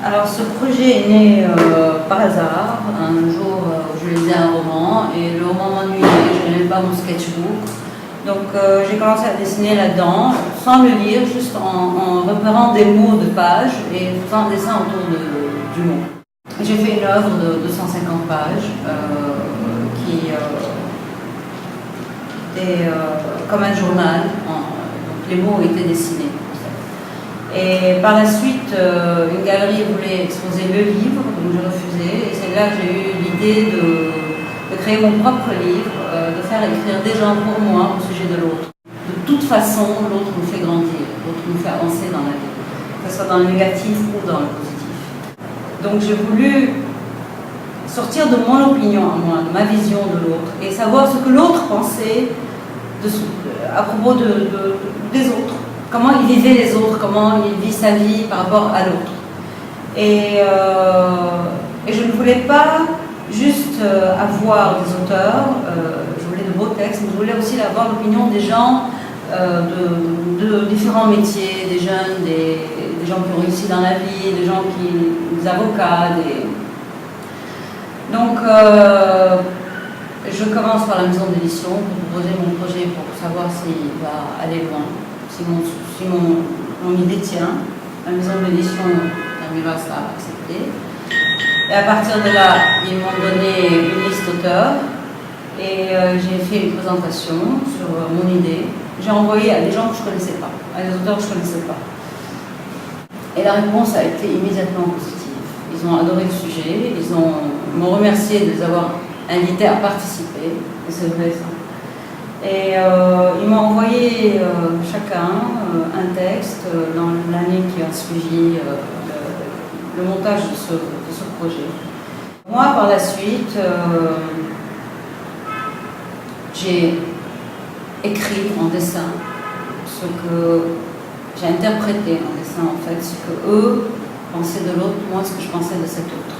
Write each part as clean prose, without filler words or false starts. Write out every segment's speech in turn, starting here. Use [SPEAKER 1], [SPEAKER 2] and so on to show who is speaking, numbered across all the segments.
[SPEAKER 1] Alors ce projet est né par hasard, un jour où je lisais un roman et le roman m'ennuyait, je n'aimais pas mon sketchbook. Donc j'ai commencé à dessiner là-dedans, sans le lire, juste en repérant des mots de page et faisant un dessin autour du mot. J'ai fait une œuvre de 250 pages qui était comme un journal, donc les mots étaient dessinés. Et par la suite, une galerie voulait exposer le livre, donc j'ai refusé. Et c'est là que j'ai eu l'idée de créer mon propre livre, de faire écrire des gens pour moi au sujet de l'autre. De toute façon, l'autre nous fait grandir, l'autre nous fait avancer dans la vie, que ce soit dans le négatif ou dans le positif. Donc j'ai voulu sortir de mon opinion à moi, de ma vision de l'autre, et savoir ce que l'autre pensait à propos des autres. Comment il vivait les autres, comment il vit sa vie par rapport à l'autre. Et je ne voulais pas juste avoir des auteurs, je voulais de beaux textes, mais je voulais aussi avoir l'opinion des gens de différents métiers, des jeunes, des gens qui ont réussi dans la vie, des avocats. Donc, je commence par la maison d'édition pour proposer mon projet pour savoir s'il va aller loin. Si mon idée tient, la maison d'édition Namira a accepté. Et à partir de là, ils m'ont donné une liste d'auteurs et j'ai fait une présentation sur mon idée. J'ai envoyé à des gens que je ne connaissais pas, à des auteurs que je ne connaissais pas. Et la réponse a été immédiatement positive. Ils ont adoré le sujet, ils m'ont remercié de les avoir invités à participer, et c'est vrai ça. Et ils m'ont envoyé chacun un texte dans l'année qui a suivi le montage de ce projet. Moi, par la suite, j'ai écrit en dessin ce que j'ai interprété en dessin, en fait, ce que eux pensaient de l'autre, moi ce que je pensais de cet autre.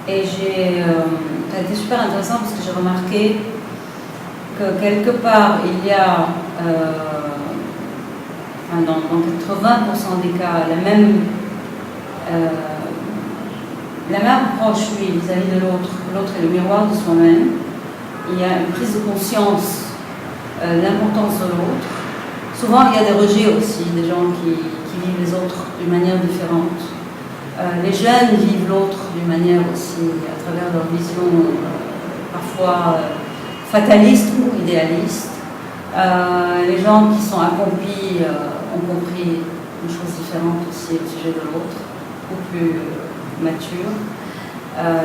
[SPEAKER 1] Et ça a été super intéressant parce que j'ai remarqué que quelque part, il y a, dans 80% des cas, la même approche, oui, vis-à-vis de l'autre. L'autre est le miroir de soi-même. Il y a une prise de conscience de l'importance de l'autre. Souvent, il y a des rejets aussi, des gens qui vivent les autres d'une manière différente. Les jeunes vivent l'autre d'une manière aussi, à travers leur vision parfois fataliste ou idéaliste. Les gens qui sont accomplis ont compris une chose différente aussi au sujet de l'autre, beaucoup plus mature.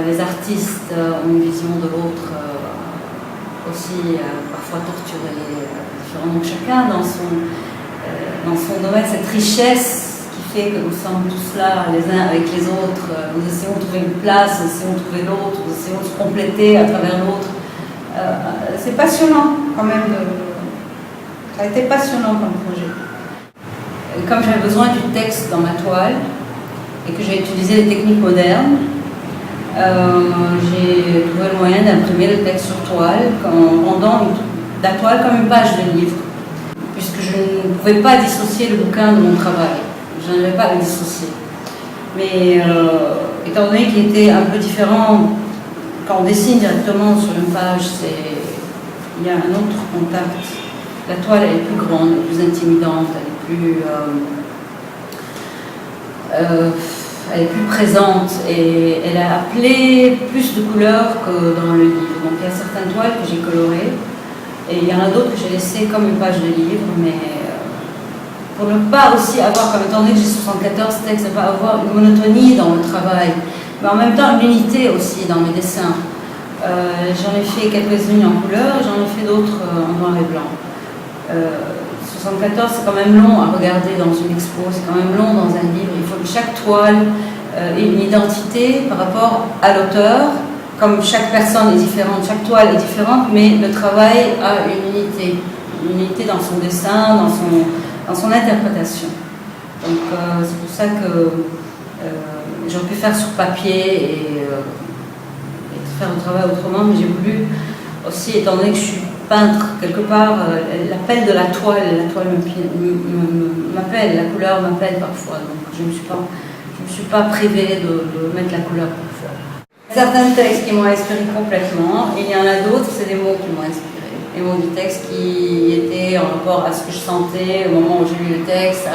[SPEAKER 1] Les artistes ont une vision de l'autre aussi parfois torturée, différente. Donc chacun dans son domaine, cette richesse qui fait que nous sommes tous là les uns avec les autres, nous essayons de trouver une place, nous essayons de trouver l'autre, nous essayons de se compléter à travers l'autre. C'est passionnant quand même, ça a été passionnant comme projet. Et comme j'avais besoin du texte dans ma toile et que j'ai utilisé les techniques modernes, j'ai trouvé le moyen d'imprimer le texte sur toile en rendant la toile comme une page de livre, puisque je ne pouvais pas dissocier le bouquin de mon travail, je n'avais pas à le dissocier. Mais étant donné qu'il était un peu différent, quand on dessine directement sur une page, il y a un autre contact. La toile elle est plus grande, elle est plus intimidante, elle est plus présente et elle a appelé plus de couleurs que dans le livre. Donc il y a certaines toiles que j'ai colorées et il y en a d'autres que j'ai laissées comme une page de livre, mais pour ne pas aussi avoir, comme étant donné que j'ai 74 textes, ne pas avoir une monotonie dans le travail, mais en même temps une unité aussi dans mes dessins. J'en ai fait quelques-unes en couleur et j'en ai fait d'autres en noir et blanc. 74, c'est quand même long à regarder dans une expo, c'est quand même long dans un livre. Il faut que chaque toile ait une identité par rapport à l'auteur. Comme chaque personne est différente, chaque toile est différente, mais le travail a une unité dans son dessin, dans son interprétation. Donc c'est pour ça que j'aurais pu faire sur papier et faire le travail autrement, mais j'ai voulu aussi, étant donné que je suis peintre, quelque part, l'appel de la toile m'appelle, la couleur m'appelle parfois. Donc je ne me suis pas privée de mettre la couleur pour faire. Certains textes qui m'ont inspiré complètement, il y en a d'autres, c'est des mots qui m'ont inspiré. Les mots du texte qui étaient en rapport à ce que je sentais au moment où j'ai lu le texte,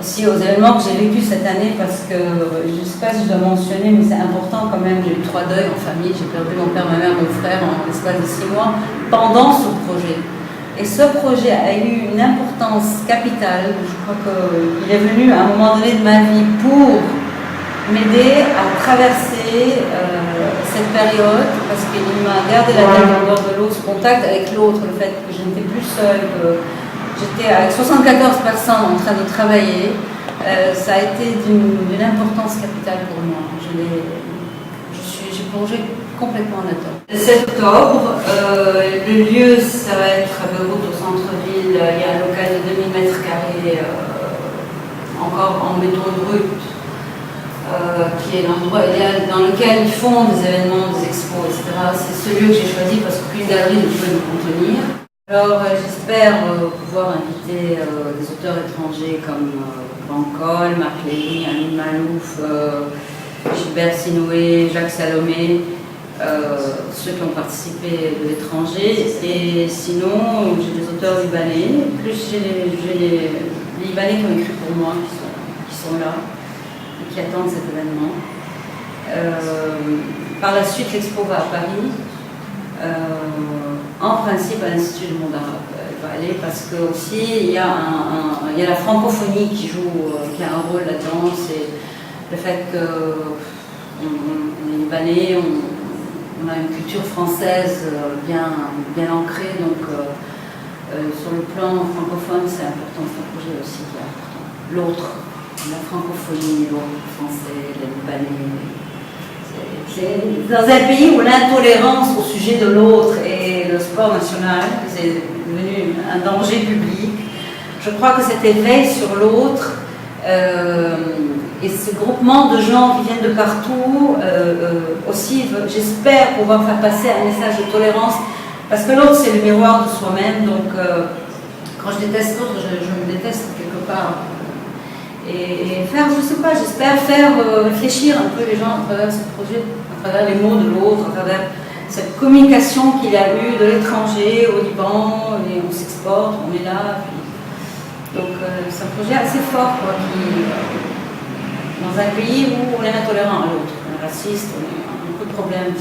[SPEAKER 1] aussi aux événements que j'ai vécus cette année, parce que je ne sais pas si je dois mentionner, mais c'est important quand même, j'ai eu 3 deuils en famille, j'ai perdu mon père, ma mère, mon frère en l'espace de 6 mois pendant ce projet. Et ce projet a eu une importance capitale, je crois qu'il est venu à un moment donné de ma vie pour m'aider à traverser cette période, parce qu'il m'a gardé la tête en dehors de l'eau, ce contact avec l'autre, le fait que je n'étais plus seule, que j'étais avec 74 personnes en train de travailler, ça a été d'une importance capitale pour moi. J'ai plongé complètement là-dedans. Le 7 octobre, le lieu, ça va être à Beyrouth, au centre-ville. Il y a un local de 2000 mètres carrés, encore en béton brut, qui est l'endroit idéal dans lequel ils font des événements, des expos, etc. C'est ce lieu que j'ai choisi parce qu'aucune galerie ne peut nous contenir. Alors j'espère pouvoir inviter des auteurs étrangers comme Bancol, Marc Lévy, Amin Malouf, Gilbert Sinoué, Jacques Salomé, ceux qui ont participé de l'étranger. Et sinon, j'ai des auteurs libanais, plus j'ai les Libanais qui ont écrit pour moi, qui sont là, et qui attendent cet événement. Par la suite, l'expo va à Paris. En principe, à l'Institut du monde arabe, elle va aller parce que aussi il y a la francophonie qui a un rôle là-dedans. C'est le fait que on est libanais, on a une culture française bien ancrée, donc sur le plan francophone, c'est important. C'est un projet aussi qui est important. L'autre, la francophonie, l'autre français, les Libanais. C'est dans un pays où l'intolérance au sujet de l'autre et le sport national, c'est devenu un danger public. Je crois que cet éveil sur l'autre et ce groupement de gens qui viennent de partout aussi, j'espère pouvoir faire passer un message de tolérance, parce que l'autre c'est le miroir de soi-même, donc quand je déteste l'autre, je me déteste quelque part. Et faire, je sais pas, j'espère faire réfléchir un peu les gens à travers ce projet, à travers les mots de l'autre, à travers cette communication qu'il y a eu de l'étranger au Liban, et on s'exporte, on est là. Donc c'est un projet assez fort, quoi, dans un pays où on est intolérant à l'autre, on est raciste, on a beaucoup de problèmes.